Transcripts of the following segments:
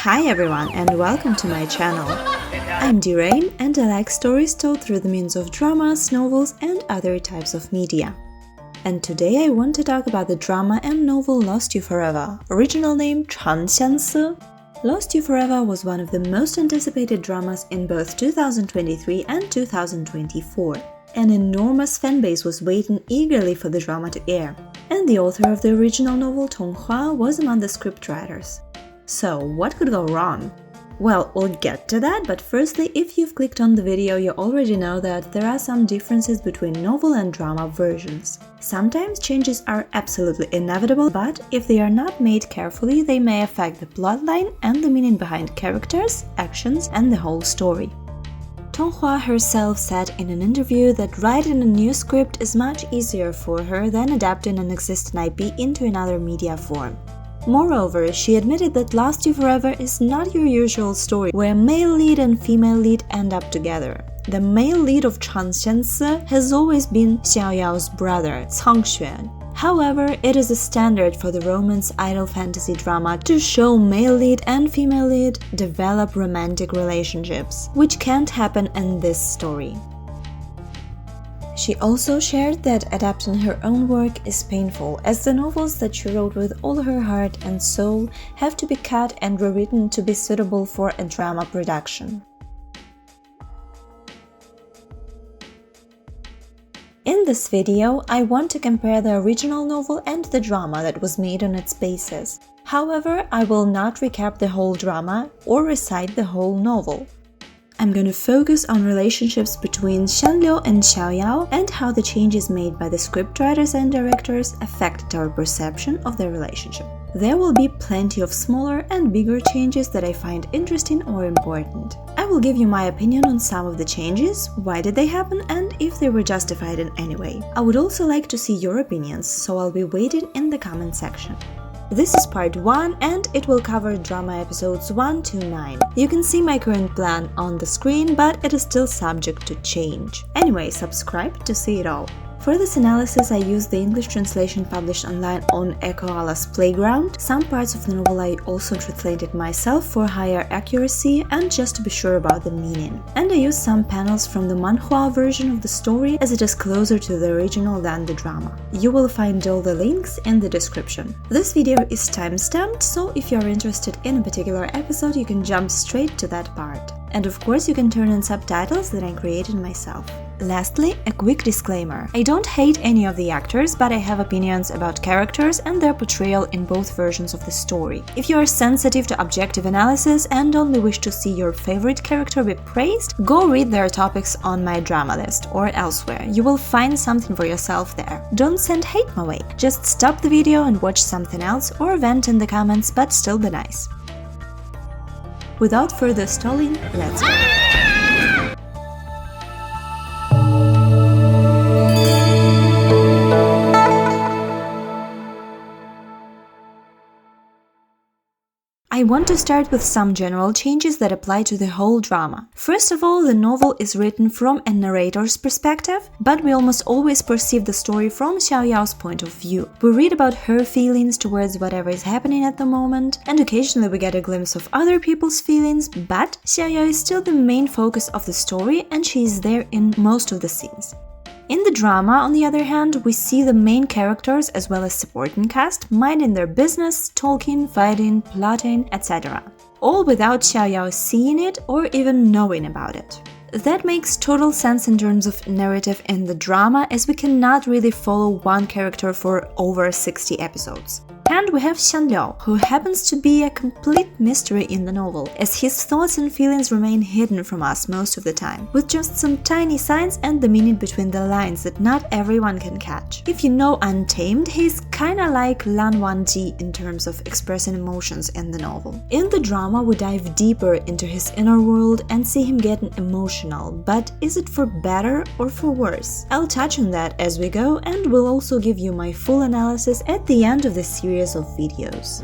Hi everyone and welcome to my channel. I'm Dirain and I like stories told through the means of dramas, novels and other types of media. And today I want to talk about the drama and novel Lost You Forever, original name 长相思. Lost You Forever was one of the most anticipated dramas in both 2023 and 2024. An enormous fanbase was waiting eagerly for the drama to air, and the author of the original novel Tonghua was among the scriptwriters. So, what could go wrong? Well, we'll get to that, but firstly, if you've clicked on the video, you already know that there are some differences between novel and drama versions. Sometimes changes are absolutely inevitable, but if they are not made carefully, they may affect the plotline and the meaning behind characters, actions, and the whole story. Tonghua herself said in an interview that writing a new script is much easier for her than adapting an existing IP into another media form. Moreover, she admitted that Lost You Forever is not your usual story where male lead and female lead end up together. The male lead of 长相思 has always been Xiao's brother, Cangxuan. However, it is a standard for the romance idol fantasy drama to show male lead and female lead develop romantic relationships, which can't happen in this story. She also shared that adapting her own work is painful, as the novels that she wrote with all her heart and soul have to be cut and rewritten to be suitable for a drama production. In this video, I want to compare the original novel and the drama that was made on its basis. However, I will not recap the whole drama or recite the whole novel. I'm going to focus on relationships between Xiang and Xiao and how the changes made by the scriptwriters and directors affected our perception of their relationship. There will be plenty of smaller and bigger changes that I find interesting or important. I will give you my opinion on some of the changes, why did they happen, and if they were justified in any way. I would also like to see your opinions, so I'll be waiting in the comment section. This is part 1 and it will cover drama episodes 1 to 9. You can see my current plan on the screen, but it is still subject to change. Anyway, subscribe to see it all. For this analysis, I used the English translation published online on Ekoala's Playground. Some parts of the novel I also translated myself for higher accuracy and just to be sure about the meaning. And I used some panels from the manhua version of the story, as it is closer to the original than the drama. You will find all the links in the description. This video is time-stamped, so if you are interested in a particular episode, you can jump straight to that part. And of course, you can turn on subtitles that I created myself. Lastly, a quick disclaimer. I don't hate any of the actors, but I have opinions about characters and their portrayal in both versions of the story. If you are sensitive to objective analysis and only wish to see your favorite character be praised, go read their topics on my drama list or elsewhere. You will find something for yourself there. Don't send hate my way. Just stop the video and watch something else or vent in the comments, but still be nice. Without further stalling, let's go. I want to start with some general changes that apply to the whole drama. First of all, the novel is written from a narrator's perspective, but we almost always perceive the story from Xiao's point of view. We read about her feelings towards whatever is happening at the moment, and occasionally we get a glimpse of other people's feelings, but Xiao is still the main focus of the story and she is there in most of the scenes. In the drama, on the other hand, we see the main characters as well as supporting cast minding their business, talking, fighting, plotting, etc. All without Xiao seeing it or even knowing about it. That makes total sense in terms of narrative in the drama, as we cannot really follow one character for over 60 episodes. And we have Xiang, who happens to be a complete mystery in the novel, as his thoughts and feelings remain hidden from us most of the time, with just some tiny signs and the meaning between the lines that not everyone can catch. If you know Untamed, he's kinda like Lan Wangji in terms of expressing emotions in the novel. In the drama, we dive deeper into his inner world and see him getting emotional, but is it for better or for worse? I'll touch on that as we go, and will also give you my full analysis at the end of the series of videos.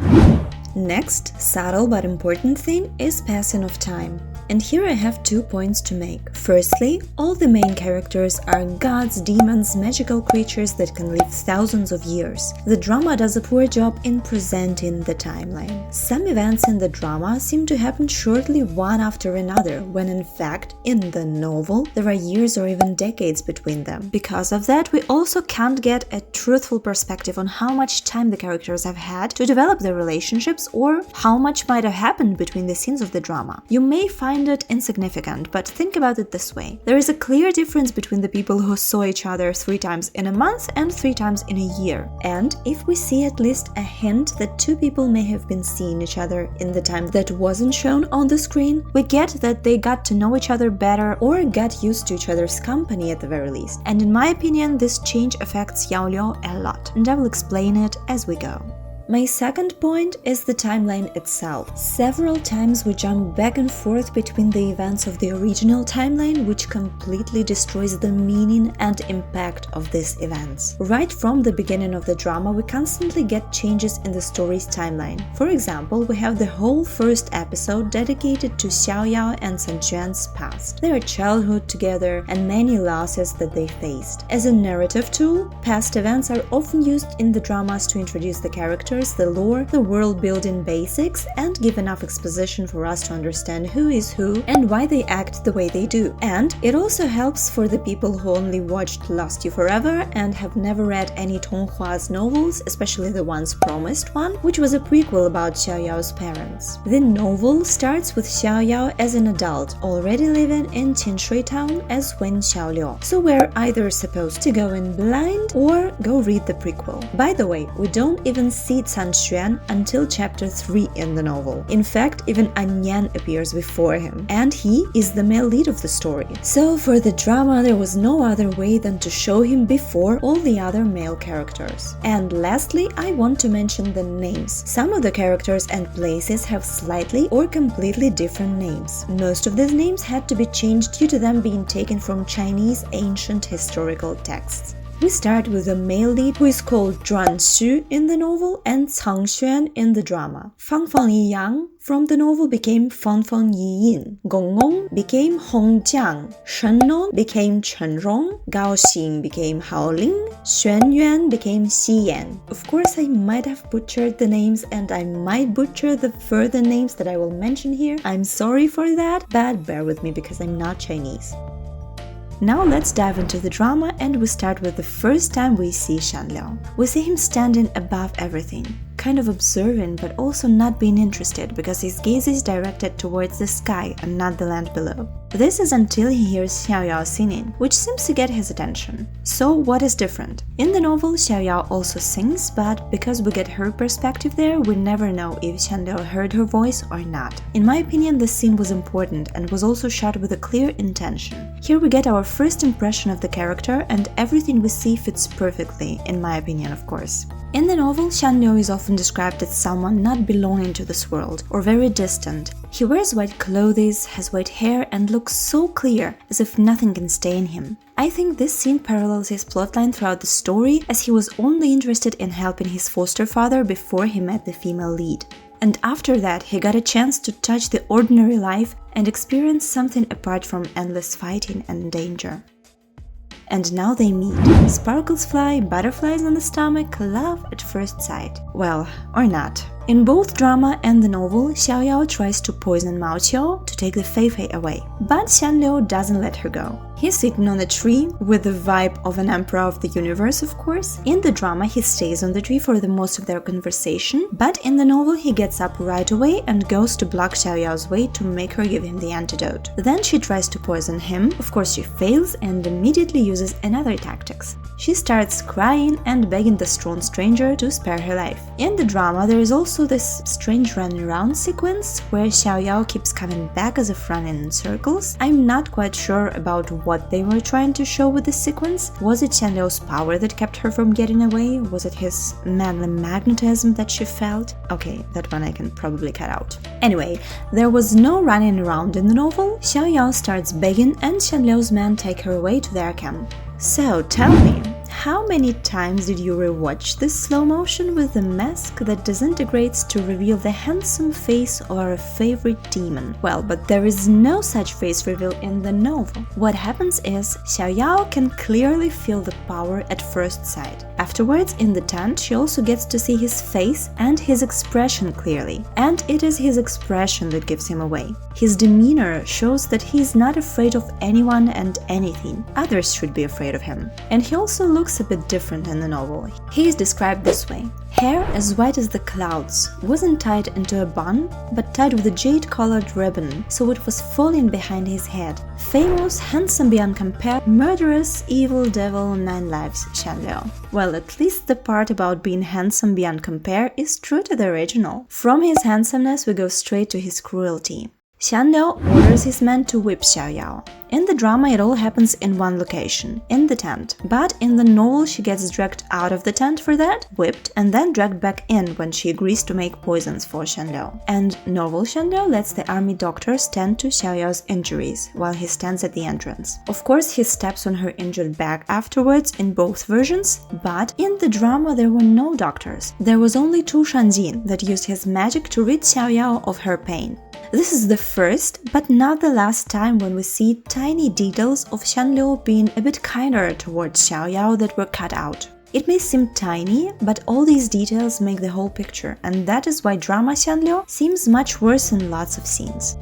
Next, subtle but important thing is passing of time. And here I have 2 points to make. Firstly, all the main characters are gods, demons, magical creatures that can live thousands of years. The drama does a poor job in presenting the timeline. Some events in the drama seem to happen shortly one after another, when in fact, in the novel, there are years or even decades between them. Because of that, we also can't get a truthful perspective on how much time the characters have had to develop their relationships or how much might have happened between the scenes of the drama. You may find it insignificant, but think about it this way. There is a clear difference between the people who saw each other 3 times in a month and 3 times in a year. And if we see at least a hint that 2 people may have been seeing each other in the time that wasn't shown on the screen, we get that they got to know each other better or got used to each other's company at the very least. And in my opinion, this change affects Xiao a lot, and I will explain it as we go. My second point is the timeline itself. Several times we jump back and forth between the events of the original timeline, which completely destroys the meaning and impact of these events. Right from the beginning of the drama, we constantly get changes in the story's timeline. For example, we have the whole first episode dedicated to Xiao and Sanquan's past, their childhood together, and many losses that they faced. As a narrative tool, past events are often used in the dramas to introduce the characters, the lore, the world-building basics, and give enough exposition for us to understand who is who and why they act the way they do. And it also helps for the people who only watched Lost You Forever and have never read any Tonghua's novels, especially the ones Promised One, which was a prequel about Xiao's parents. The novel starts with Xiao as an adult, already living in Tinshui town as Wen Xiaoliu. So we're either supposed to go in blind or go read the prequel. By the way, we don't even see Sanquan until chapter 3 in the novel. In fact, even Anyan appears before him, and he is the male lead of the story. So for the drama, there was no other way than to show him before all the other male characters. And lastly, I want to mention the names. Some of the characters and places have slightly or completely different names. Most of these names had to be changed due to them being taken from Chinese ancient historical texts. We start with the male lead, who is called Zhuan Xu in the novel and Cang Xuan in the drama. Fang Yang from the novel became Fang Yiyin. Gong Gong became Hong Jiang. Shen Non became Chen Rong. Gao Xing became Hao Ling. Xuan Yuan became Xi Yan. Of course, I might have butchered the names, and I might butcher the further names that I will mention here. I'm sorry for that, but bear with me because I'm not Chinese. Now let's dive into the drama, and we start with the first time we see Xiang. We see him standing above everything, kind of observing but also not being interested because his gaze is directed towards the sky and not the land below. This is until he hears Xiao singing, which seems to get his attention. So what is different? In the novel, Xiao also sings, but because we get her perspective there, we never know if Xiang heard her voice or not. In my opinion, this scene was important and was also shot with a clear intention. Here we get our first impression of the character, and everything we see fits perfectly, in my opinion, of course. In the novel, Xiang is often described as someone not belonging to this world, or very distant. He wears white clothes, has white hair, and looks so clear, as if nothing can stain him. I think this scene parallels his plotline throughout the story, as he was only interested in helping his foster father before he met the female lead. And after that, he got a chance to touch the ordinary life and experience something apart from endless fighting and danger. And now they meet. Sparkles fly, butterflies on the stomach, love at first sight. Well, or not. In both drama and the novel, Xiao tries to poison Mao Qiao to take the Fei away, but Xiang doesn't let her go. He's sitting on a tree with the vibe of an emperor of the universe, of course. In the drama, he stays on the tree for the most of their conversation, but in the novel, he gets up right away and goes to block Xiao's way to make her give him the antidote. Then she tries to poison him. Of course, she fails and immediately uses another tactics. She starts crying and begging the strong stranger to spare her life. In the drama, there is also this strange running around sequence where Xiao keeps coming back as if running in circles. I'm not quite sure about what they were trying to show with this sequence. Was it Xiang's power that kept her from getting away? Was it his manly magnetism that she felt? Okay, that one I can probably cut out. Anyway, there was no running around in the novel. Xiao starts begging and Xiang's men take her away to their camp. So tell me, how many times did you rewatch this slow motion with the mask that disintegrates to reveal the handsome face of our favorite demon? Well, but there is no such face reveal in the novel. What happens is, Xiao can clearly feel the power at first sight. Afterwards, in the tent, she also gets to see his face and his expression clearly. And it is his expression that gives him away. His demeanor shows that he is not afraid of anyone and anything. Others should be afraid of him. And he also looks a bit different in the novel. He is described this way. Hair as white as the clouds, wasn't tied into a bun, but tied with a jade-colored ribbon, so it was falling behind his head. Famous, handsome beyond compare, murderous, evil devil, 9 lives, Xiang. Well, at least the part about being handsome beyond compare is true to the original. From his handsomeness we go straight to his cruelty. Xiang orders his men to whip Xiao. In the drama it all happens in one location, in the tent. But in the novel she gets dragged out of the tent for that, whipped, and then dragged back in when she agrees to make poisons for Xiang. And novel Xiang lets the army doctors tend to Xiao's injuries while he stands at the entrance. Of course he steps on her injured back afterwards in both versions, but in the drama there were no doctors. There was only Tu Shanjin that used his magic to rid Xiao of her pain. This is the first, but not the last time when we see tiny details of Xiang being a bit kinder towards Xiao that were cut out. It may seem tiny, but all these details make the whole picture, and that is why drama Xiang seems much worse in lots of scenes.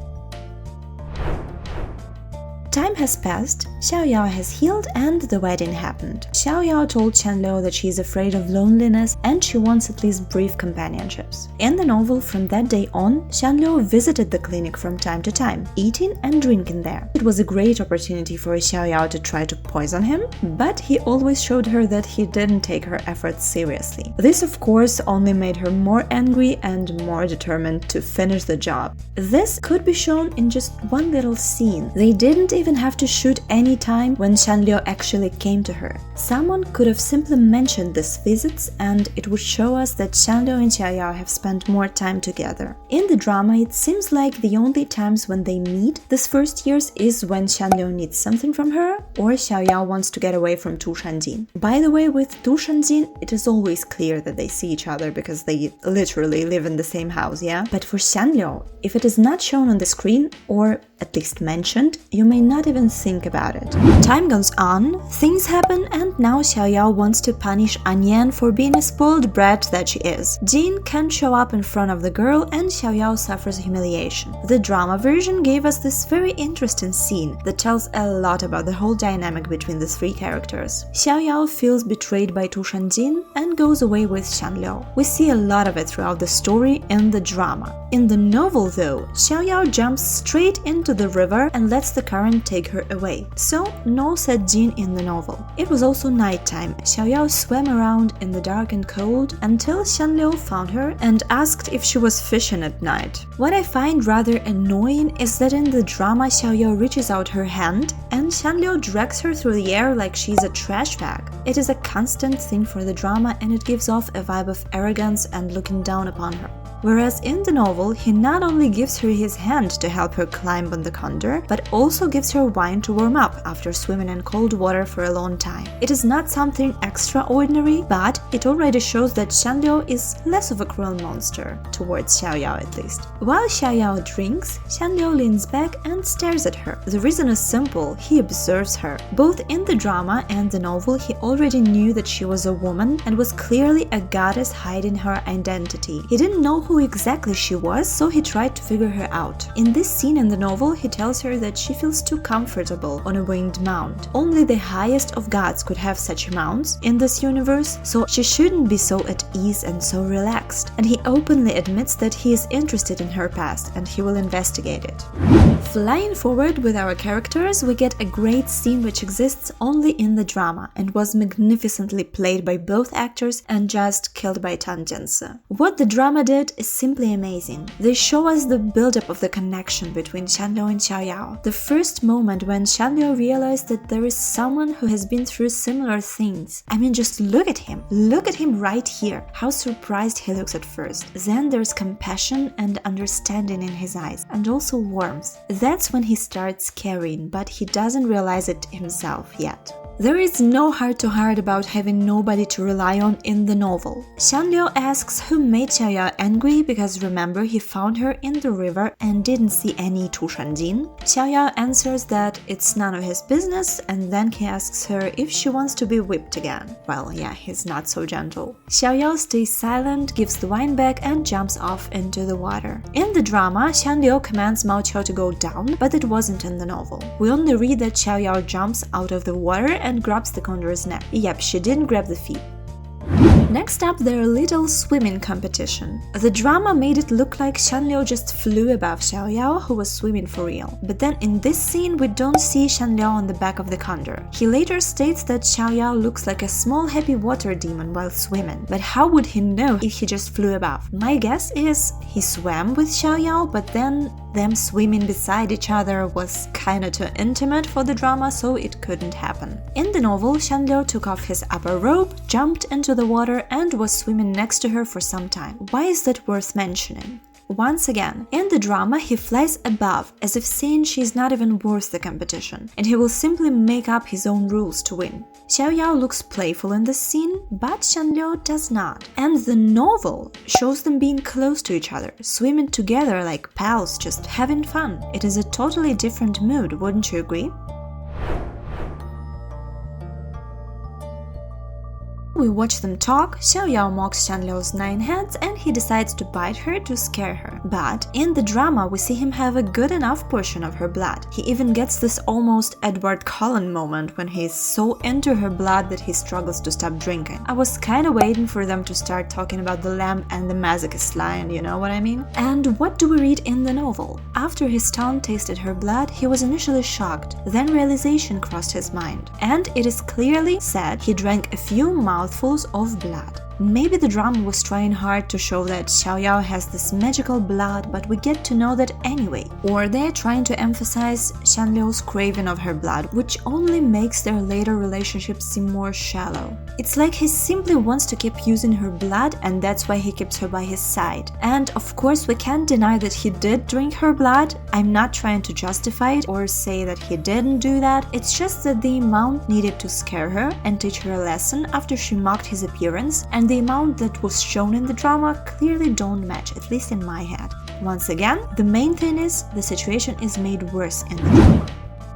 Time has passed, Xiao has healed and the wedding happened. Xiao told Qianliu that she is afraid of loneliness and she wants at least brief companionships. In the novel, from that day on, Qianliu visited the clinic from time to time, eating and drinking there. It was a great opportunity for Xiao to try to poison him, but he always showed her that he didn't take her efforts seriously. This, of course, only made her more angry and more determined to finish the job. This could be shown in just one little scene. They didn't even have to shoot any time when Qianliu actually came to her. Someone could have simply mentioned these visits and it would show us that Qianliu and Xiao have spent more time together. In the drama, it seems like the only times when they meet this first years is when Qianliu needs something from her or Xiao wants to get away from Tu Shanjin. By the way, with Tu Shanjin, it is always clear that they see each other because they literally live in the same house, yeah? But for Qianliu, if it is not shown on the screen or at least mentioned, you may not even think about it. Time goes on, things happen, and now Xiao wants to punish Anyan for being a spoiled brat that she is. Jin can't show up in front of the girl and Xiao suffers humiliation. The drama version gave us this very interesting scene that tells a lot about the whole dynamic between the three characters. Xiao feels betrayed by Tu Shanjin and goes away with Xianliu. We see a lot of it throughout the story in the drama. In the novel though, Xiao jumps straight into the river and lets the current take her away. So, no said Jin in the novel. It was also nighttime. Xiao swam around in the dark and cold until Xianliu found her and asked if she was fishing at night. What I find rather annoying is that in the drama Xiao reaches out her hand and Xianliu drags her through the air like she's a trash bag. It is a constant thing for the drama and it gives off a vibe of arrogance and looking down upon her. Whereas in the novel, he not only gives her his hand to help her climb on the condor, but also gives her wine to warm up after swimming in cold water for a long time. It is not something extraordinary, but it already shows that Xianliu is less of a cruel monster, towards Xiao at least. While Xiao drinks, Xianliu leans back and stares at her. The reason is simple, he observes her. Both in the drama and the novel, he already knew that she was a woman and was clearly a goddess hiding her identity. He didn't know who exactly she was, so he tried to figure her out. In this scene in the novel, he tells her that she feels too comfortable on a winged mount. Only the highest of gods could have such mounts in this universe, so she shouldn't be so at ease and so relaxed. And he openly admits that he is interested in her past and he will investigate it. Flying forward with our characters, we get a great scene which exists only in the drama and was magnificently played by both actors and just killed by Tan Jiansi. What the drama did is simply amazing. They show us the build-up of the connection between Qianliu and Xiao. The first moment when Qianliu realized that there is someone who has been through similar things. I mean, just look at him. Look at him right here. How surprised he looks at first. Then there's compassion and understanding in his eyes, and also warmth. That's when he starts caring, but he doesn't realize it himself yet. There is no heart-to-heart about having nobody to rely on in the novel. Xiang asks who made Xiao angry because remember he found her in the river and didn't see any Tu Shanjin. Xiao answers that it's none of his business, and then he asks her if she wants to be whipped again. Well, yeah, he's not so gentle. Xiao stays silent, gives the wine back and jumps off into the water. In the drama, Xiang commands Mao Qiao to go down, but it wasn't in the novel. We only read that Xiao jumps out of the water and grabs the condor's neck. Yep, she didn't grab the feet. Next up, their little swimming competition. The drama made it look like Xianliu just flew above Xiao, who was swimming for real. But then in this scene, we don't see Xianliu on the back of the condor. He later states that Xiao looks like a small happy water demon while swimming. But how would he know if he just flew above? My guess is he swam with Xiao, but then them swimming beside each other was kinda too intimate for the drama, so it couldn't happen. In the novel, Xianliu took off his upper robe, jumped into the water and was swimming next to her for some time. Why is that worth mentioning? Once again, in the drama, he flies above, as if saying she's not even worth the competition, and he will simply make up his own rules to win. Xiao looks playful in this scene, but Xianliu does not. And the novel shows them being close to each other, swimming together like pals, just having fun. It is a totally different mood, wouldn't you agree? We watch them talk, Xiao mocks Xianliu's 9 heads and he decides to bite her to scare her. But in the drama we see him have a good enough portion of her blood. He even gets this almost Edward Cullen moment when he's so into her blood that he struggles to stop drinking. I was kinda waiting for them to start talking about the lamb and the masochist lion, you know what I mean? And what do we read in the novel? After his tongue tasted her blood, he was initially shocked, then realization crossed his mind. And it is clearly said he drank a few mouthfuls of blood. Maybe the drama was trying hard to show that Xiao has this magical blood, but we get to know that anyway. Or they're trying to emphasize Xianliu's craving of her blood, which only makes their later relationship seem more shallow. It's like he simply wants to keep using her blood and that's why he keeps her by his side. And of course we can't deny that he did drink her blood. I'm not trying to justify it or say that he didn't do that. It's just that the amount needed to scare her and teach her a lesson after she mocked his appearance, and the amount that was shown in the drama clearly don't match, at least in my head. Once again, the main thing is the situation is made worse in the drama.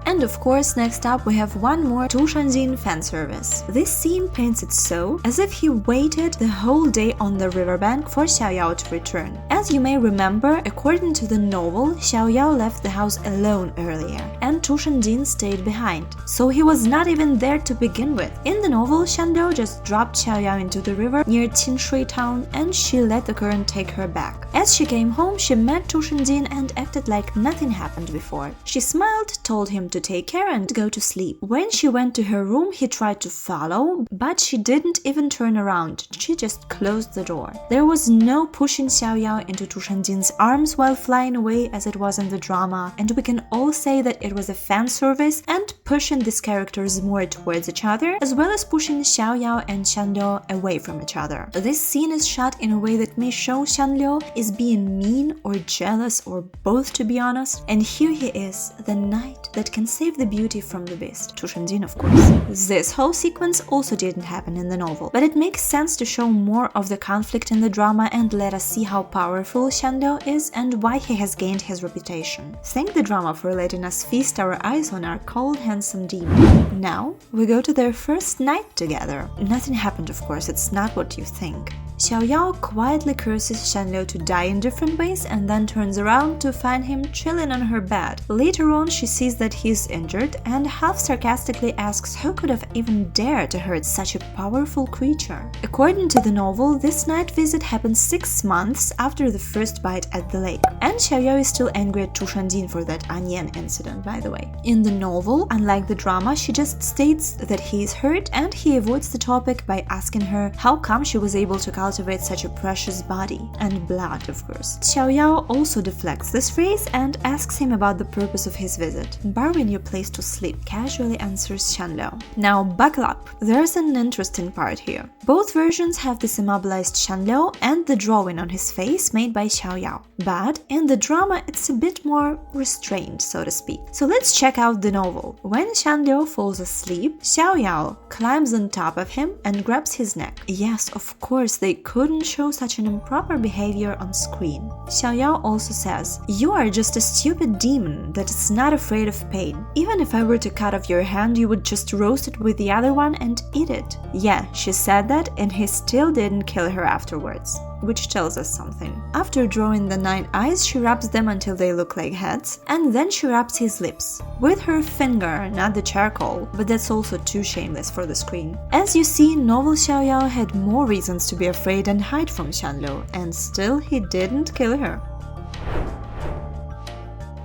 And of course, next up we have one more Tu Shanjin fan service. This scene paints it so as if he waited the whole day on the riverbank for Xiao to return. As you may remember, according to the novel, Xiao left the house alone earlier, and Tu Shanjin stayed behind, so he was not even there to begin with. In the novel, Xianliu just dropped Xiao into the river near Qinshui town and she let the current take her back. As she came home, she met Tu Shanjin and acted like nothing happened before. She smiled, told him to take care and go to sleep. When she went to her room, he tried to follow, but she didn't even turn around. She just closed the door. There was no pushing Xiao into Tu Shanjin's arms while flying away as it was in the drama, and we can all say that it was a fan service and pushing these characters more towards each other, as well as pushing Xiao and Xianliu away from each other. This scene is shot in a way that may show Xianliu is being mean or jealous or both, to be honest, and here he is, the knight that can save the beauty from the beast, Tu Shanjin of course. This whole sequence also didn't happen in the novel, but it makes sense to show more of the conflict in the drama and let us see how powerful Xianliu is and why he has gained his reputation. Thank the drama for letting us feast our eyes on our cold, handsome demon. Now, we go to their first night together. Nothing happened, of course, it's not what you think. Xiao quietly curses Xianliu to die in different ways and then turns around to find him chilling on her bed. Later on, she sees that he's injured and half sarcastically asks who could have even dared to hurt such a powerful creature. According to the novel, this night visit happened 6 months after the first bite at the lake. And Xiao is still angry at Tu Shanjin for that onion incident, by the way. In the novel, unlike the drama, she just states that he is hurt and he avoids the topic by asking her how come she was able to call cultivate such a precious body and blood, of course. Xiao also deflects this phrase and asks him about the purpose of his visit. Borrowing your place to sleep, casually answers Xianliu. Now buckle up, there's an interesting part here. Both versions have this immobilized Xianliu and the drawing on his face made by Xiao. But in the drama it's a bit more restrained, so to speak. So let's check out the novel. When Xianliu falls asleep, Xiao climbs on top of him and grabs his neck. Yes, of course, they couldn't show such an improper behavior on screen. Xiao also says, "You are just a stupid demon that is not afraid of pain. Even if I were to cut off your hand, you would just roast it with the other one and eat it." Yeah, she said that, and he still didn't kill her afterwards, which tells us something. After drawing the 9 eyes, she rubs them until they look like heads, and then she rubs his lips. With her finger, not the charcoal, but that's also too shameless for the screen. As you see, novel Xiao had more reasons to be afraid and hide from Xianliu, and still he didn't kill her.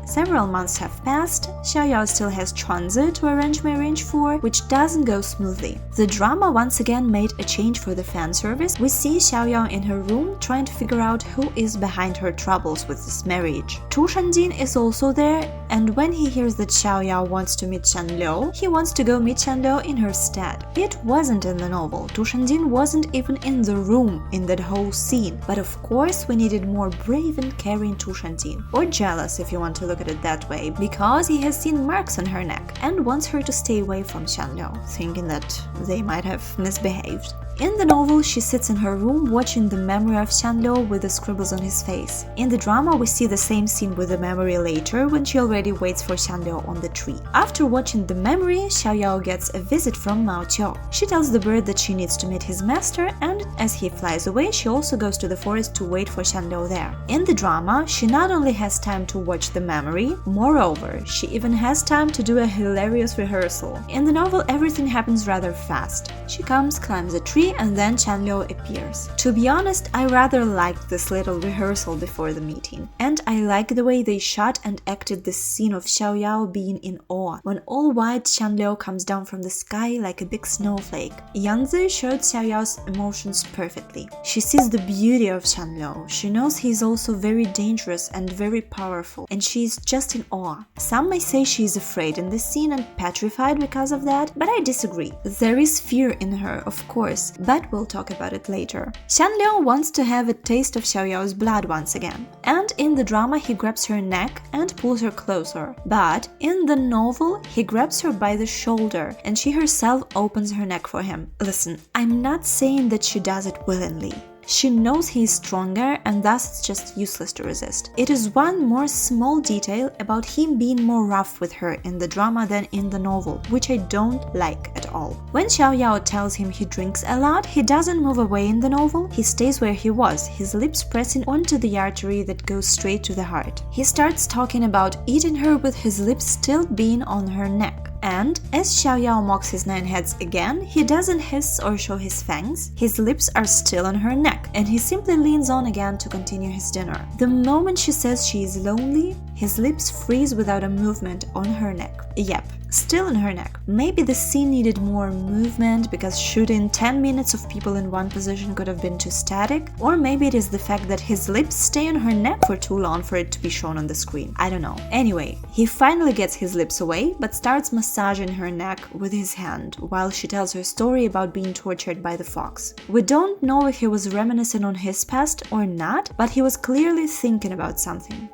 Several months have passed, Xiao still has Chuanzi to arrange marriage for, which doesn't go smoothly. The drama once again made a change for the fan service. We see Xiao in her room trying to figure out who is behind her troubles with this marriage. Tu Shanjin is also there, and when he hears that Xiao wants to meet Xianliu, he wants to go meet Xianliu in her stead. It wasn't in the novel. Tu Shanjin wasn't even in the room in that whole scene, but of course we needed more brave and caring Tu Shanjin, or jealous if you want to look at it that way, because he has seen marks on her neck and wants her to stay away from Xianliu, thinking that they might have misbehaved. In the novel, she sits in her room watching the memory of Xianliu with the scribbles on his face. In the drama, we see the same scene with the memory later, when she already waits for Xianliu on the tree. After watching the memory, Xiao gets a visit from Mao Qiu. She tells the bird that she needs to meet his master, and as he flies away, she also goes to the forest to wait for Xianliu there. In the drama, she not only has time to watch the memory, moreover, she even has time to do a hilarious rehearsal. In the novel, everything happens rather fast. She comes, climbs a tree, and then Xianliu appears. To be honest, I rather liked this little rehearsal before the meeting. And I like the way they shot and acted this scene of Xiao being in awe, when all white Xianliu comes down from the sky like a big snowflake. Yanzi showed Xiao's emotions perfectly. She sees the beauty of Xianliu. She knows he is also very dangerous and very powerful, and she is just in awe. Some may say she is afraid in this scene and petrified because of that, but I disagree. There is fear in her, of course, but we'll talk about it later. Xianliu wants to have a taste of Xiao's blood once again, and in the drama he grabs her neck and pulls her closer. But in the novel, he grabs her by the shoulder, and she herself opens her neck for him. Listen, I'm not saying that she does it willingly. She knows he is stronger, and thus it's just useless to resist. It is one more small detail about him being more rough with her in the drama than in the novel, which I don't like at all. When Xiao tells him he drinks a lot, he doesn't move away in the novel, he stays where he was, his lips pressing onto the artery that goes straight to the heart. He starts talking about eating her with his lips still being on her neck. And as Xiao mocks his 9 heads again, he doesn't hiss or show his fangs, his lips are still on her neck, and he simply leans on again to continue his dinner. The moment she says she is lonely, his lips freeze without a movement on her neck. Yep, still in her neck. Maybe the scene needed more movement because shooting 10 minutes of people in one position could have been too static, or maybe it is the fact that his lips stay on her neck for too long for it to be shown on the screen. I don't know. Anyway, he finally gets his lips away, but starts massaging her neck with his hand while she tells her story about being tortured by the fox. We don't know if he was reminiscing on his past or not, but he was clearly thinking about something.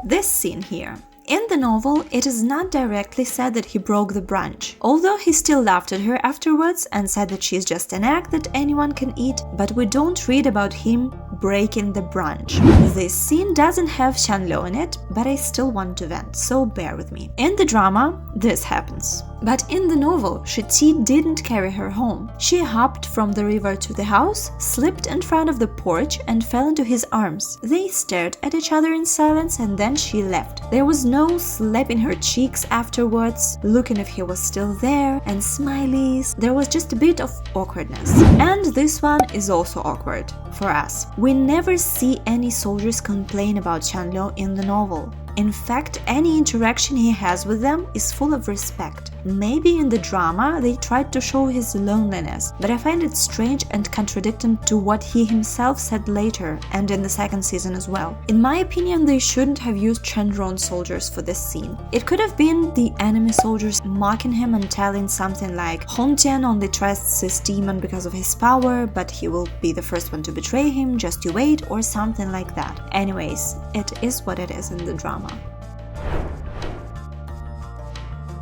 This scene here. In the novel, it is not directly said that he broke the branch, although he still laughed at her afterwards and said that she is just an egg that anyone can eat, but we don't read about him breaking the branch. This scene doesn't have Xianliu in it, but I still want to vent, so bear with me. In the drama, this happens. But in the novel, Shiti didn't carry her home. She hopped from the river to the house, slipped in front of the porch and fell into his arms. They stared at each other in silence and then she left. There was no slapping her cheeks afterwards, looking if he was still there, and smileys. There was just a bit of awkwardness. And this one is also awkward for us. We never see any soldiers complain about Xianliu in the novel. In fact, any interaction he has with them is full of respect. Maybe in the drama they tried to show his loneliness, but I find it strange and contradicting to what he himself said later and in the second season as well. In my opinion, they shouldn't have used Chandron soldiers for this scene. It could have been the enemy soldiers mocking him and telling something like Hongjian only trusts this demon because of his power, but he will be the first one to betray him, just you wait, or something like that. Anyways, it is what it is in the drama.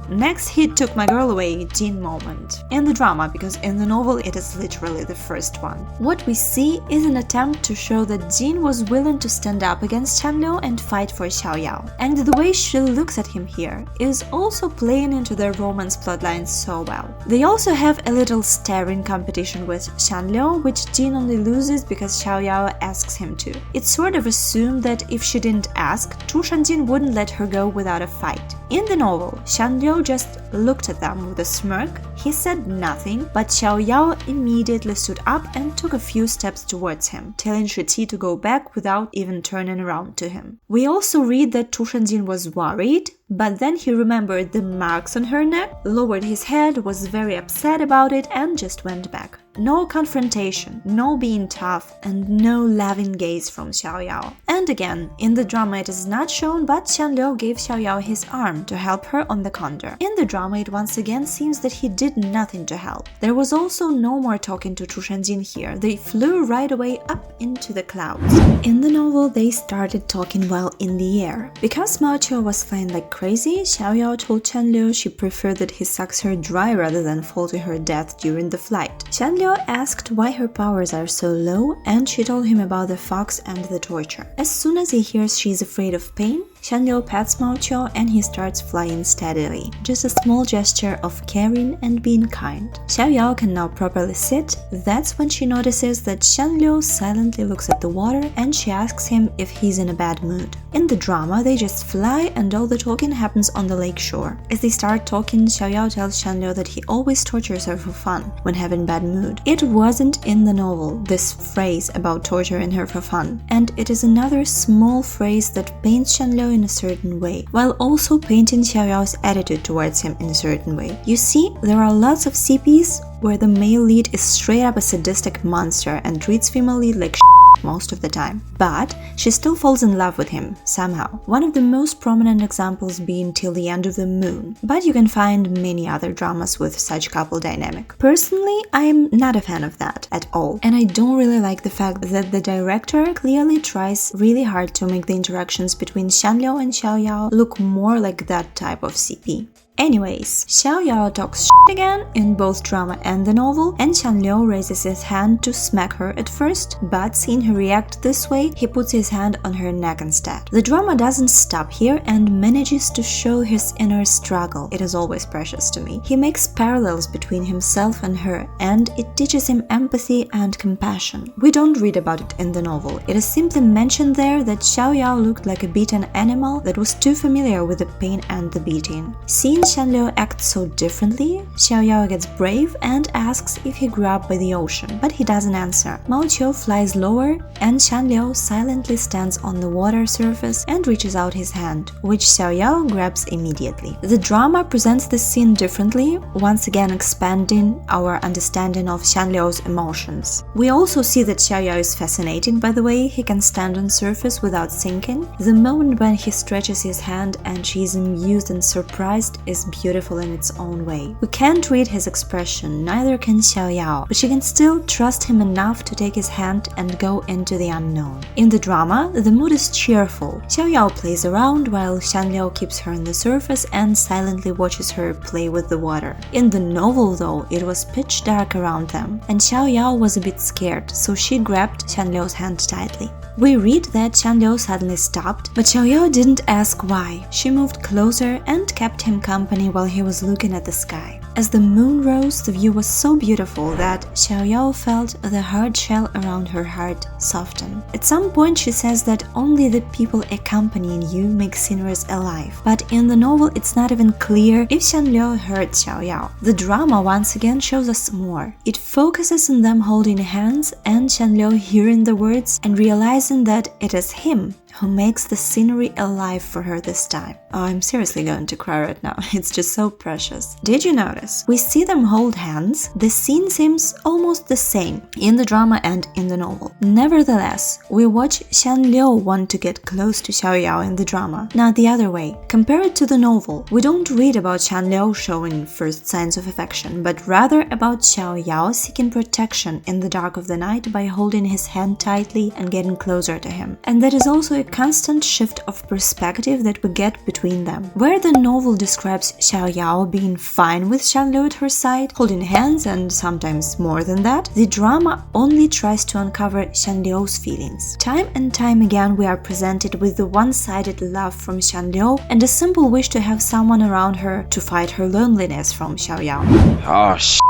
Next, he took my girl away, Jin moment. In the drama, because in the novel it is literally the first one. What we see is an attempt to show that Jin was willing to stand up against Xiangliu and fight for Xiao. And the way she looks at him here is also playing into their romance plotline so well. They also have a little staring competition with Xiangliu, which Jin only loses because Xiao asks him to. It's sort of assumed that if she didn't ask, Chu Shanjin wouldn't let her go without a fight. In the novel, Xiangliu just looked at them with a smirk. He said nothing, but Xiao immediately stood up and took a few steps towards him, telling Shiti to go back without even turning around to him. We also read that Chu Shanjin was worried, but then he remembered the marks on her neck, lowered his head, was very upset about it, and just went back. No confrontation, no being tough, and no loving gaze from Xiao. And again, in the drama it is not shown, but Xiangliu gave Xiao his arm to help her on the condor. In the drama it once again seems that he did nothing to help. There was also no more talking to Chu Shanjin here, they flew right away up into the clouds. In the novel they started talking while in the air. Because Mao Qiu was flying like crazy, Xiao told Qiangliu she preferred that he sucks her dry rather than fall to her death during the flight. Qiangliu asked why her powers are so low, and she told him about the fox and the torture. As soon as he hears she's afraid of pain, Xiangliu pats Mao Qiu and he starts flying steadily. Just a small gesture of caring and being kind. Xiao can now properly sit. That's when she notices that Xiangliu silently looks at the water and she asks him if he's in a bad mood. In the drama, they just fly and all the talking happens on the lake shore. As they start talking, Xiao tells Xiangliu that he always tortures her for fun when having bad mood. It wasn't in the novel, this phrase about torturing her for fun, and it is another small phrase that paints Xiangliu in a certain way, while also painting Xiao's attitude towards him in a certain way. You see, there are lots of CPs where the male lead is straight up a sadistic monster and treats female lead like most of the time. But she still falls in love with him, somehow. One of the most prominent examples being Till the End of the Moon, but you can find many other dramas with such couple dynamic. Personally, I am not a fan of that at all, and I don't really like the fact that the director clearly tries really hard to make the interactions between Xiangliu and Xiao look more like that type of CP. Anyways, Xiao talks again in both drama and the novel, and Xiangliu raises his hand to smack her at first, but seeing her react this way, he puts his hand on her neck instead. The drama doesn't stop here and manages to show his inner struggle. It is always precious to me. He makes parallels between himself and her, and it teaches him empathy and compassion. We don't read about it in the novel. It is simply mentioned there that Xiao looked like a beaten animal that was too familiar with the pain and the beating. Seeing Xiangliu acts so differently, Xiao gets brave and asks if he grew up by the ocean, but he doesn't answer. Mao Qiu flies lower, and Xiangliu silently stands on the water surface and reaches out his hand, which Xiao grabs immediately. The drama presents this scene differently, once again expanding our understanding of Xiangliu's emotions. We also see that Xiao is fascinating by the way he can stand on surface without sinking. The moment when he stretches his hand and she is amused and surprised is beautiful in its own way. We can't read his expression, neither can Xiao, but she can still trust him enough to take his hand and go into the unknown. In the drama, the mood is cheerful. Xiao plays around while Xiangliu keeps her on the surface and silently watches her play with the water. In the novel though, it was pitch dark around them, and Xiao was a bit scared, so she grabbed Xiangliu's hand tightly. We read that Xiangliu suddenly stopped, but Xiao didn't ask why. She moved closer and kept him company while he was looking at the sky. As the moon rose, the view was so beautiful that Xiao felt the hard shell around her heart soften. At some point she says that only the people accompanying you make sceneries alive, but in the novel it's not even clear if Xiangliu heard Xiao. The drama once again shows us more. It focuses on them holding hands and Xiangliu hearing the words and realizing that it is him, who makes the scenery alive for her this time. Oh, I'm seriously going to cry right now. It's just so precious. Did you notice? We see them hold hands. The scene seems almost the same in the drama and in the novel. Nevertheless, we watch Xiang want to get close to Xiao in the drama, not the other way. Compared to the novel, we don't read about Xiang showing first signs of affection, but rather about Xiao seeking protection in the dark of the night by holding his hand tightly and getting closer to him. And that is also a constant shift of perspective that we get between them. Where the novel describes Xiao being fine with Xiang at her side, holding hands and sometimes more than that, the drama only tries to uncover Xiang's feelings. Time and time again we are presented with the one-sided love from Xiang and a simple wish to have someone around her to fight her loneliness from Xiao. Oh shit,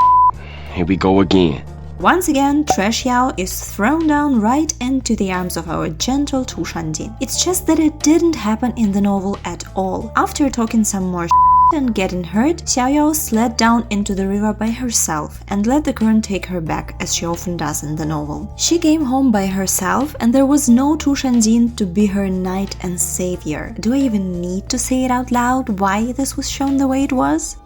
here we go again. Once again, Xiao is thrown down right into the arms of our gentle Tu Shanjin. It's just that it didn't happen in the novel at all. After talking some more and getting hurt, Xiao slid down into the river by herself and let the current take her back, as she often does in the novel. She came home by herself and there was no Tu Shanjin to be her knight and savior. Do I even need to say it out loud why this was shown the way it was?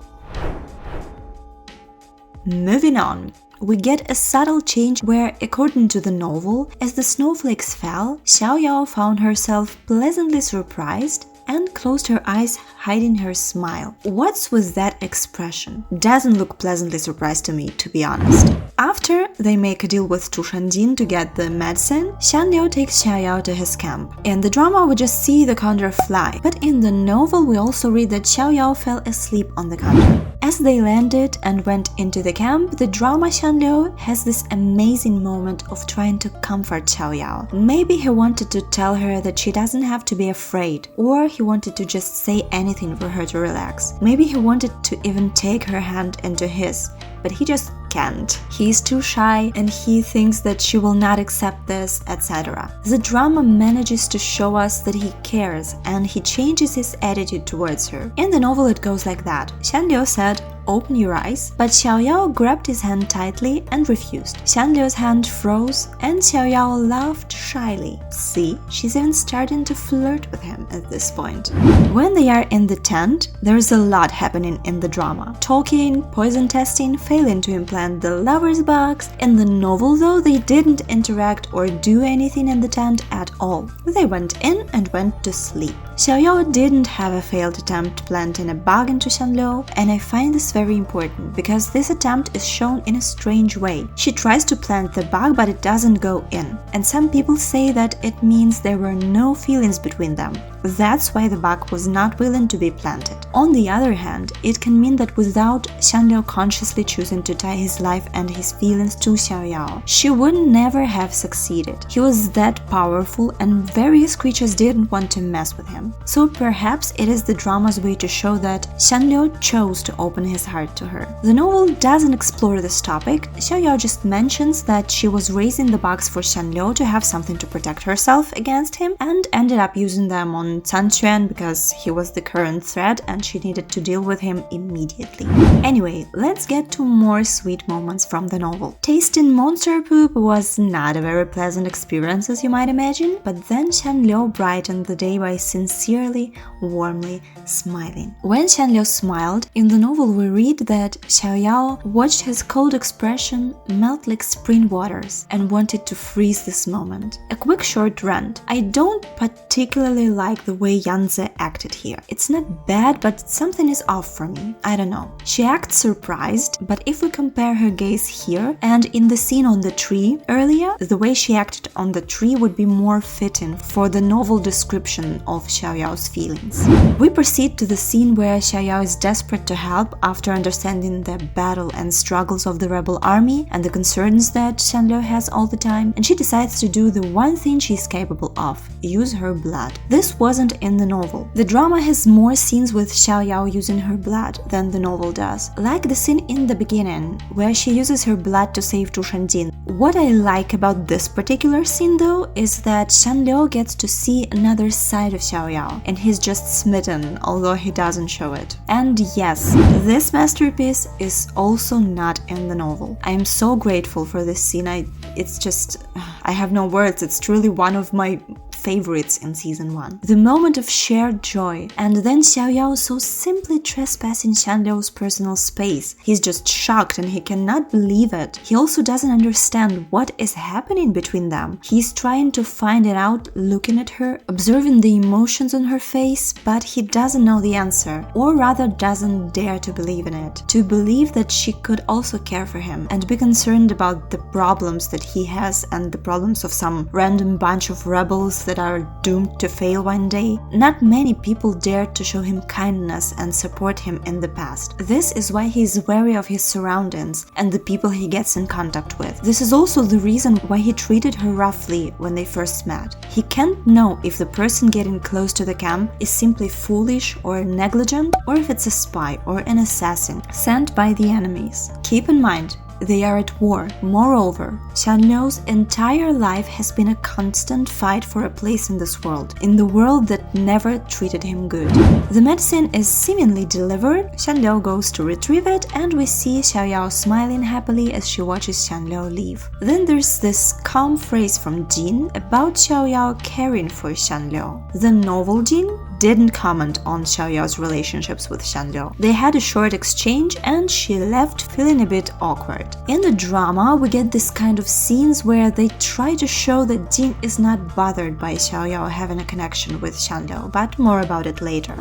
Moving on. We get a subtle change where, according to the novel, as the snowflakes fell, Xiao found herself pleasantly surprised and closed her eyes, hiding her smile. What's with that expression? Doesn't look pleasantly surprised to me, to be honest. After they make a deal with Tu Shanjin to get the medicine, Xiang takes Xiao to his camp. In the drama we just see the condor fly, but in the novel we also read that Xiao fell asleep on the condor. As they landed and went into the camp, the drama Xiang has this amazing moment of trying to comfort Xiao. Maybe he wanted to tell her that she doesn't have to be afraid, or he wanted to just say anything for her to relax. Maybe he wanted to even take her hand into his, but he just can't. He's too shy and he thinks that she will not accept this, etc. The drama manages to show us that he cares and he changes his attitude towards her. In the novel it goes like that. Xiang said, "Open your eyes," but Xiao grabbed his hand tightly and refused. Xiang's hand froze and Xiao laughed shyly. See, she's even starting to flirt with him at this point. When they are in the tent, there's a lot happening in the drama. Talking, poison testing, failing to implant the lover's box. In the novel though, they didn't interact or do anything in the tent at all. They went in and went to sleep. Xiao didn't have a failed attempt planting a bug into Xiang, and I find this very important because this attempt is shown in a strange way. She tries to plant the bug but it doesn't go in, and some people say that it means there were no feelings between them. That's why the bug was not willing to be planted. On the other hand, it can mean that without Xiang consciously choosing to tie his life and his feelings to Xiao, she would never have succeeded. He was that powerful and various creatures didn't want to mess with him. So perhaps it is the drama's way to show that Xiang chose to open his heart to her. The novel doesn't explore this topic. Xiao just mentions that she was raising the bugs for Xiang to have something to protect herself against him and ended up using them on Canquan because he was the current threat and she needed to deal with him immediately. Anyway, let's get to more sweet moments from the novel. Tasting monster poop was not a very pleasant experience, as you might imagine, but then Xiang brightened the day by sincerely, warmly smiling. When Xiang smiled, in the novel we read that Xiao watched his cold expression melt like spring waters and wanted to freeze this moment. A quick short rant. I don't particularly like the way Yanze acted here. It's not bad, but something is off for me. I don't know. She acts surprised, but if we compare her gaze here and in the scene on the tree earlier, the way she acted on the tree would be more fitting for the novel description of Xiao's feelings. We proceed to the scene where Xiao is desperate to help after understanding the battle and struggles of the rebel army and the concerns that Xiang has all the time, and she decides to do the one thing she's capable of: use her blood. This wasn't in the novel. The drama has more scenes with Xiao using her blood than the novel does, like the scene in the beginning where she uses her blood to save Tu Shanjin. What I like about this particular scene though is that Xiang gets to see another side of Xiao and he's just smitten, although he doesn't show it. And yes, this masterpiece is also not in the novel. I am so grateful for this scene. I have no words. It's truly one of my favorites in season 1. The moment of shared joy, and then Xiao so simply trespassing Xianliu's personal space. He's just shocked and he cannot believe it. He also doesn't understand what is happening between them. He's trying to find it out, looking at her, observing the emotions on her face, but he doesn't know the answer, or rather doesn't dare to believe in it. To believe that she could also care for him and be concerned about the problems that he has and the problems of some random bunch of rebels that are doomed to fail one day. Not many people dared to show him kindness and support him in the past. This is why he is wary of his surroundings and the people he gets in contact with. This is also the reason why he treated her roughly when they first met. He can't know if the person getting close to the camp is simply foolish or negligent, or if it's a spy or an assassin sent by the enemies. Keep in mind, they are at war. Moreover, Xianliu's entire life has been a constant fight for a place in this world, in the world that never treated him good. The medicine is seemingly delivered, Xianliu goes to retrieve it, and we see Xiao smiling happily as she watches Xianliu leave. Then there's this calm phrase from Jin about Xiao caring for Xianliu. The novel Jin didn't comment on Xiaoyao's relationships with Xianliu. They had a short exchange and she left feeling a bit awkward. In the drama, we get this kind of scenes where they try to show that Jin is not bothered by Xiaoyao having a connection with Xianliu, but more about it later.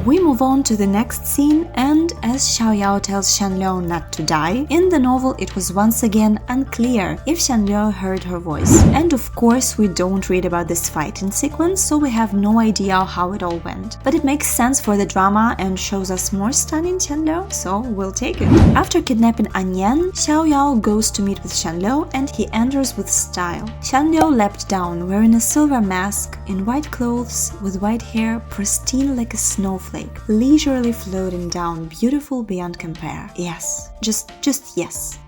We move on to the next scene, and as Xiaoyao tells Xianliu not to die, in the novel it was once again unclear if Xianliu heard her voice. And of course we don't read about this fighting sequence, so we have no idea how it all went. But it makes sense for the drama and shows us more stunning Xianliu, so we'll take it. After kidnapping Anyan, Xiao goes to meet with Xianliu and he enters with style. Xianliu leapt down wearing a silver mask, in white clothes, with white hair, pristine like a snowflake, leisurely floating down, beautiful beyond compare. Yes, just yes.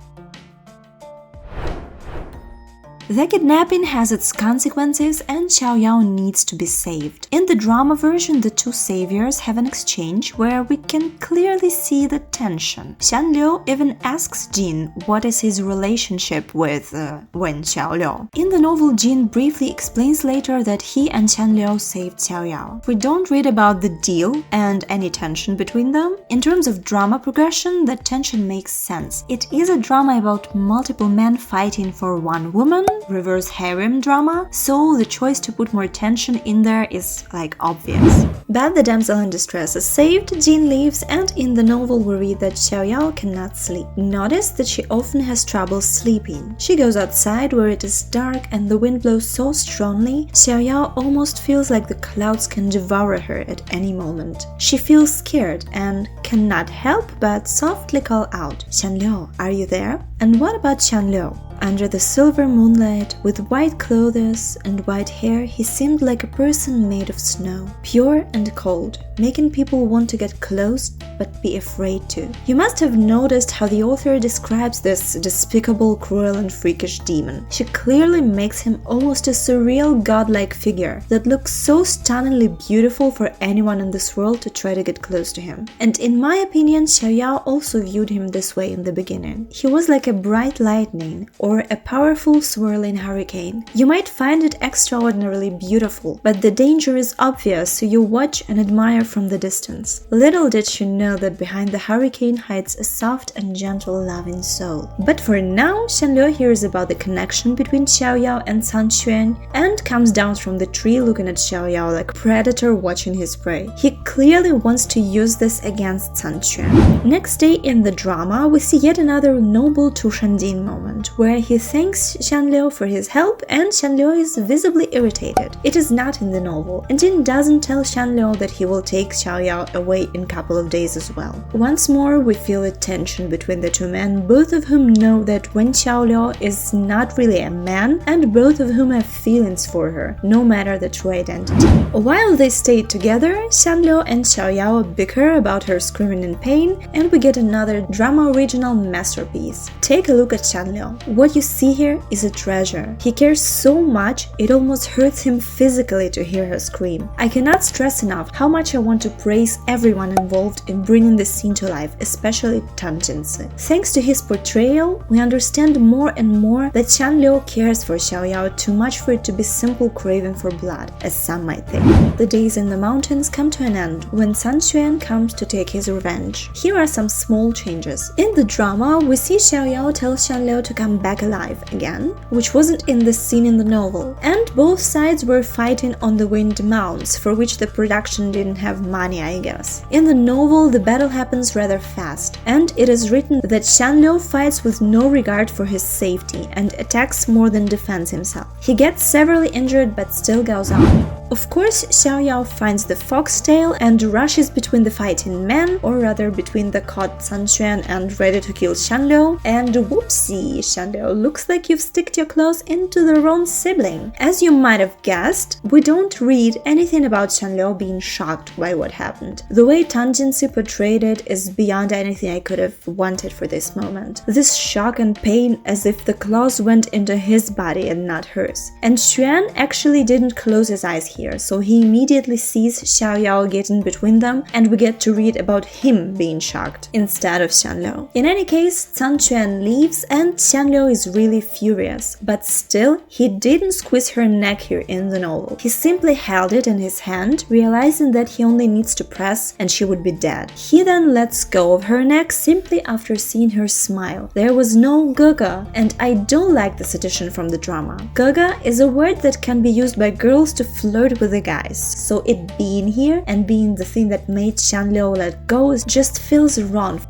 The kidnapping has its consequences and Xiaoyao needs to be saved. In the drama version, the two saviors have an exchange where we can clearly see the tension. Xianliu even asks Jin what is his relationship with Wen Xiaoliu. In the novel, Jin briefly explains later that he and Xianliu saved Xiaoyao. We don't read about the deal and any tension between them. In terms of drama progression, the tension makes sense. It is a drama about multiple men fighting for one woman, reverse harem drama, so the choice to put more tension in there is like obvious. But the damsel in distress is saved, Jin leaves, and in the novel we read that Xiaoyao cannot sleep. Notice that she often has trouble sleeping. She goes outside where it is dark and the wind blows so strongly, Xiaoyao almost feels like the clouds can devour her at any moment. She feels scared and cannot help but softly call out, "Xianliu, are you there?" And what about Xianliu? Under the silver moonlight, with white clothes and white hair, he seemed like a person made of snow, pure and cold, making people want to get close but be afraid to. You must have noticed how the author describes this despicable, cruel and freakish demon. She clearly makes him almost a surreal godlike figure that looks so stunningly beautiful for anyone in this world to try to get close to him. And in my opinion, Xiaoyao also viewed him this way in the beginning. He was like a bright lightning or a powerful swirling hurricane. You might find it extraordinarily beautiful, but the danger is obvious, so you watch and admire from the distance. Little did you know that behind the hurricane hides a soft and gentle loving soul. But for now, Xianliu hears about the connection between Xiaoyao and San Quan and comes down from the tree looking at Xiaoyao like a predator watching his prey. He clearly wants to use this against San Quan. Next day in the drama, we see yet another noble Tushandin moment, where he thanks Xianliu for his help and Xianliu is visibly irritated. It is not in the novel, and Jin doesn't tell Xianliu that he will take Xiaoyao away in a couple of days as well. Once more, we feel a tension between the two men, both of whom know that Wen Xiaoliu is not really a man, and both of whom have feelings for her, no matter the true identity. While they stay together, Xianliu and Xiaoyao bicker about her screaming in pain, and we get another drama original masterpiece. Take a look at Xianliu. What What you see here is a treasure. He cares so much, it almost hurts him physically to hear her scream. I cannot stress enough how much I want to praise everyone involved in bringing this scene to life, especially Tang Jinsi. Thanks to his portrayal, we understand more and more that Xiang cares for Xiao too much for it to be simple craving for blood, as some might think. The days in the mountains come to an end when San Xuan comes to take his revenge. Here are some small changes. In the drama, we see Xiao tell Xiang to come back alive again, which wasn't in the scene in the novel. And both sides were fighting on the winged mounts, for which the production didn't have money, I guess. In the novel, the battle happens rather fast, and it is written that Xiang fights with no regard for his safety and attacks more than defends himself. He gets severely injured but still goes on. Of course, Xiao finds the foxtail and rushes between the fighting men, or rather between the caught San Xuan and ready to kill Xiang and whoopsie, Xiang, looks like you've sticked your claws into the wrong sibling. As you might have guessed, we don't read anything about Xiang being shocked by what happened. The way Tang Jinsi portrayed it is beyond anything I could have wanted for this moment. This shock and pain as if the claws went into his body and not hers. And Xuan actually didn't close his eyes here, so he immediately sees Xiao getting between them, and we get to read about him being shocked instead of Xiang. In any case, San Xuan leaves and Xiang is really furious, but still, he didn't squeeze her neck here in the novel. He simply held it in his hand, realizing that he only needs to press and she would be dead. He then lets go of her neck simply after seeing her smile. There was no gaga, and I don't like this addition from the drama. Gaga is a word that can be used by girls to flirt with the guys, so it being here and being the thing that made Xiang let go just feels wrong.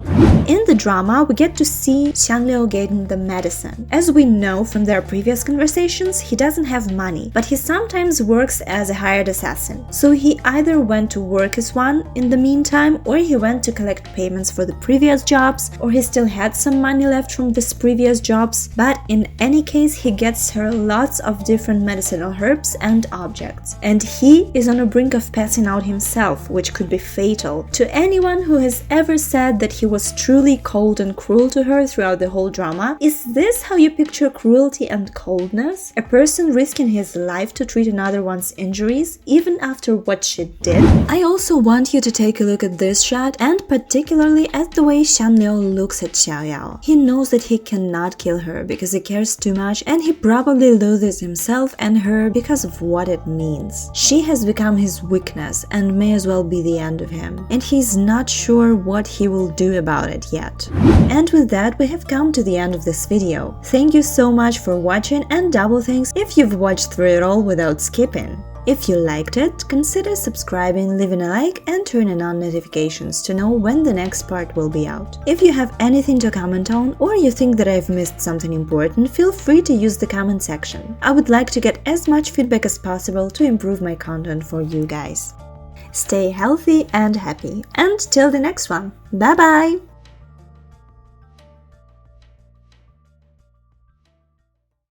In the drama, we get to see Xiang getting the medicine. As we know from their previous conversations, he doesn't have money, but he sometimes works as a hired assassin. So he either went to work as one in the meantime, or he went to collect payments for the previous jobs, or he still had some money left from these previous jobs. But in any case, he gets her lots of different medicinal herbs and objects. And he is on the brink of passing out himself, which could be fatal. To anyone who has ever said that he was truly cold and cruel to her throughout the whole drama, is this how you picture cruelty and coldness? A person risking his life to treat another one's injuries, even after what she did? I also want you to take a look at this shot, and particularly at the way Xiang looks at Xiao. He knows that he cannot kill her because he cares too much, and he probably loathes himself and her because of what it means. She has become his weakness and may as well be the end of him, and he's not sure what he will do about it yet. And with that, we have come to the end of this video. Thank you so much for watching, and double thanks if you've watched through it all without skipping. If you liked it, consider subscribing, leaving a like and turning on notifications to know when the next part will be out. If you have anything to comment on, or you think that I've missed something important, feel free to use the comment section. I would like to get as much feedback as possible to improve my content for you guys. Stay healthy and happy, and till the next one, bye bye!